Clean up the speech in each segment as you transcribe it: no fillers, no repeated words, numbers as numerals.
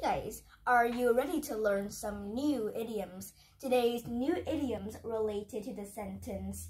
guys, are you ready to learn some new idioms? Today's new idioms related to the sentence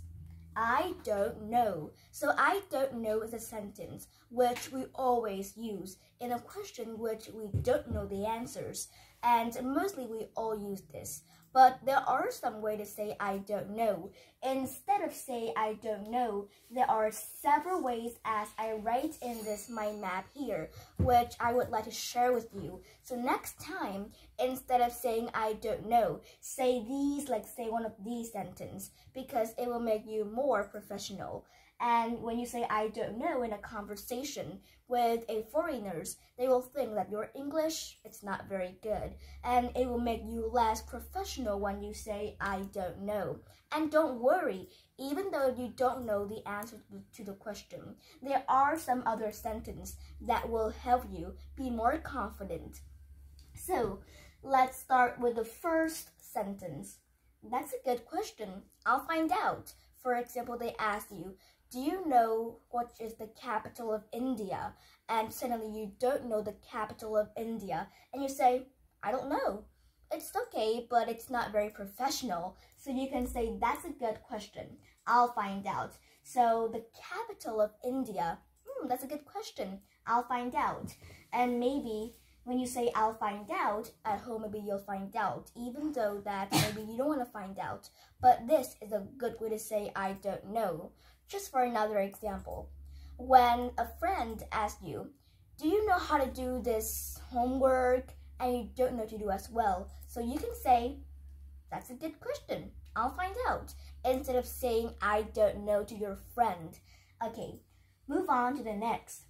I don't know. So I don't know is a sentence which we always use in a question which we don't know the answers. And mostly we all use this. But there are some ways to say I don't know. Instead of say I don't know, there are several ways as I write in this mind map here, which I would like to share with you. So next time, instead of saying I don't know, say these, like say one of these sentences, because it will make you more professional. And when you say I don't know in a conversation with a foreigners, they will think that your English is not very good. And it will make you less professional when you say I don't know. And don't worry, even though you don't know the answer to the question, there are some other sentences that will help you be more confident. So let's start with the first sentence. That's a good question. I'll find out. For example, they ask you, do you know what is the capital of India? And suddenly you don't know the capital of India. And you say, I don't know. It's okay, but it's not very professional. So you can say, that's a good question. I'll find out. So the capital of India, that's a good question. I'll find out. And maybe when you say I'll find out, at home maybe you'll find out, even though that maybe you don't want to find out. But this is a good way to say I don't know. Just for another example, when a friend asks you, do you know how to do this homework? And you don't know to do as well. So you can say, that's a good question. I'll find out. Instead of saying I don't know to your friend. Okay, move on to the next.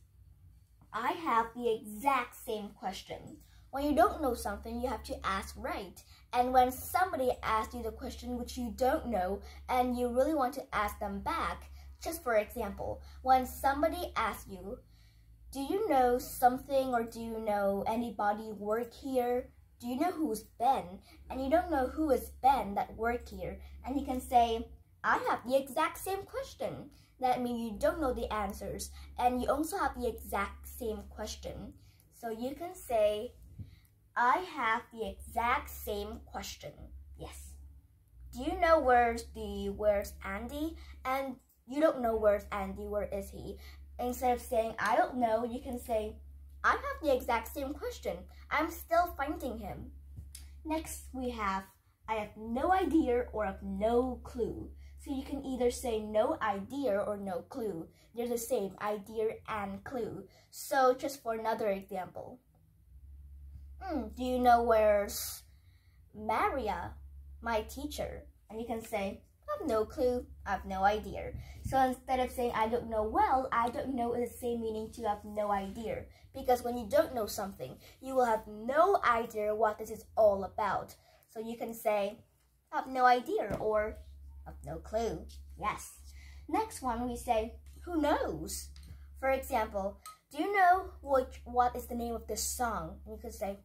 I have the exact same question. When you don't know something, you have to ask right. And when somebody asks you the question which you don't know and you really want to ask them back, just for example, when somebody asks you, do you know something or do you know anybody work here? Do you know who's Ben? And you don't know who is Ben that work here. And you can say, I have the exact same question. That means you don't know the answers. And you also have the exact same question. So you can say, I have the exact same question. Yes. Do you know where's Andy? And you don't know where's Andy, where is he? Instead of saying, I don't know, you can say, I have the exact same question. I'm still finding him. Next, we have, I have no idea or have no clue. So you can either say no idea or no clue. They're the same, idea and clue. So just for another example. Do you know where's Maria, my teacher? And you can say, I have no clue, I have no idea. So instead of saying I don't know well, I don't know is the same meaning to have no idea. Because when you don't know something, you will have no idea what this is all about. So you can say, I have no idea or I have no clue. Yes. Next one we say, who knows? For example, do you know what is the name of this song? And you can say,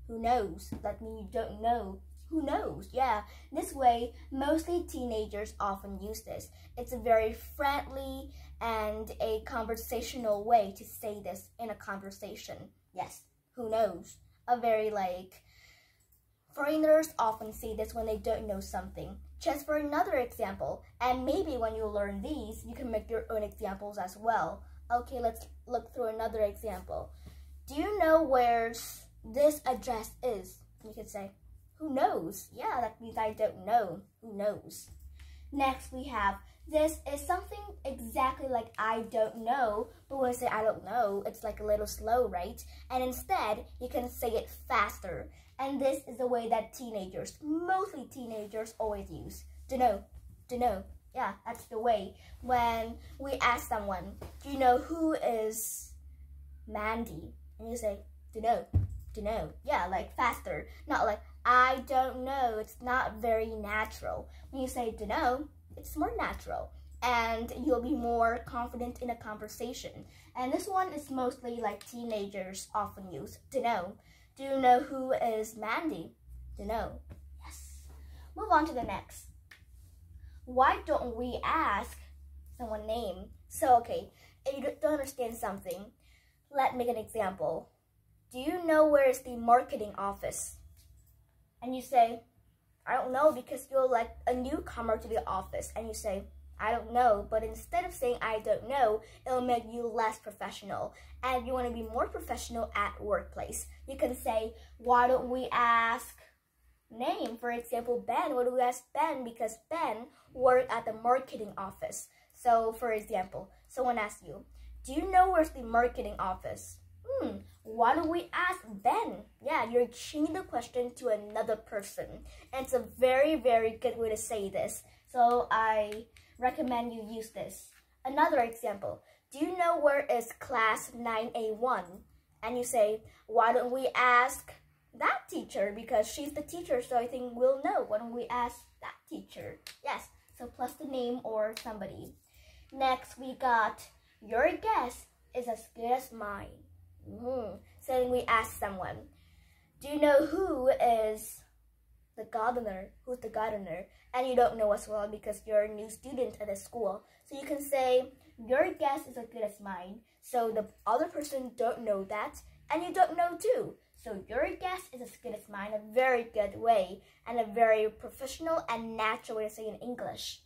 who knows? That means you don't know. Who knows? Yeah, this way, mostly teenagers often use this. It's a very friendly and a conversational way to say this in a conversation. Yes, who knows? A very foreigners often say this when they don't know something. Just for another example, and maybe when you learn these, you can make your own examples as well. Okay, let's look through another example. Do you know where this address is? You can say, who knows? Yeah, that means I don't know. Who knows? Next, we have, this is something exactly like I don't know, but when I say I don't know, it's like a little slow, right? And instead, you can say it faster. And this is the way that teenagers, mostly teenagers, always use. Dunno, dunno. Yeah, that's the way. When we ask someone, do you know who is Mandy? And you say, dunno, dunno. Yeah, like faster, not like, I don't know. It's not very natural. When you say dunno, it's more natural. And you'll be more confident in a conversation. And this one is mostly like teenagers often use. Dunno. Do you know who is Mandy? Dunno. Yes. Move on to the next. Why don't we ask someone's name? So, okay, if you don't understand something, let me make an example. do you know where is the marketing office? And you say, I don't know, because you're like a newcomer to the office. And you say, I don't know. But instead of saying I don't know, it'll make you less professional. And if you want to be more professional at workplace, you can say, why don't we ask name? For example, Ben. Why do we ask Ben? Because Ben worked at the marketing office. So for example, someone asks you, do you know where's the marketing office? Why don't we ask Ben? Yeah, you're changing the question to another person. And it's a very, very good way to say this. So I recommend you use this. Another example. Do you know where is class 9A1? And you say, why don't we ask that teacher? Because she's the teacher, so I think we'll know. Why don't we ask that teacher? Yes, so plus the name or somebody. Next, we got, your guess is as good as mine. So then we ask someone, do you know who is the gardener? Who's the gardener? And you don't know as well because you're a new student at the school. So you can say, your guess is as good as mine. So the other person don't know that, and you don't know too. So your guess is as good as mine, a very good way, and a very professional and natural way to say in English.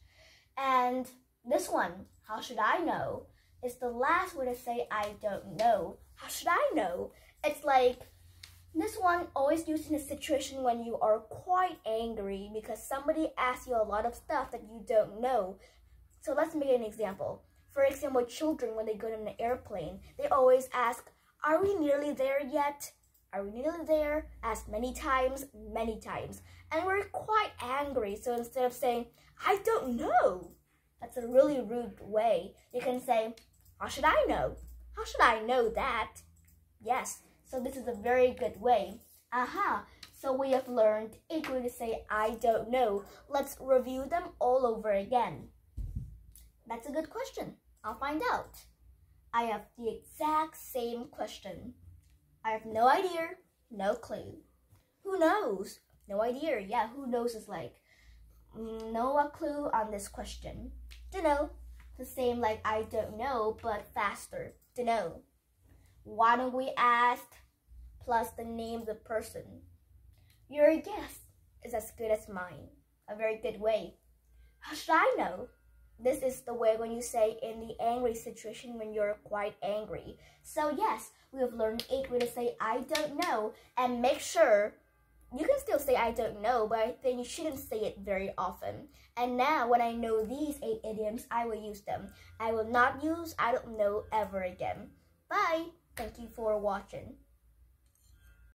And this one, how should I know, is the last way to say I don't know. How should I know? It's like, this one always used in a situation when you are quite angry because somebody asks you a lot of stuff that you don't know. So let's make an example. For example, children, when they go on an airplane, they always ask, are we nearly there yet? Are we nearly there? Ask many times. And we're quite angry. So instead of saying, I don't know, that's a really rude way. You can say, how should I know? How should I know that? Yes, so this is a very good way. So we have learned 8 ways to say I don't know. Let's review them all over again. That's a good question. I'll find out. I have the exact same question. I have no idea, no clue. Who knows? No idea. Yeah, who knows is like, no clue on this question. To know. The same like I don't know, but faster. To know. Why don't we ask plus the name of the person? Your guess is as good as mine. A very good way. How should I know? This is the way when you say in the angry situation when you're quite angry. So yes, we have learned 8 ways to say I don't know, and make sure you can still say I don't know, but I think you shouldn't say it very often. And now when I know these 8 idioms, I will use them. I will not use I don't know ever again. Bye! Thank you for watching.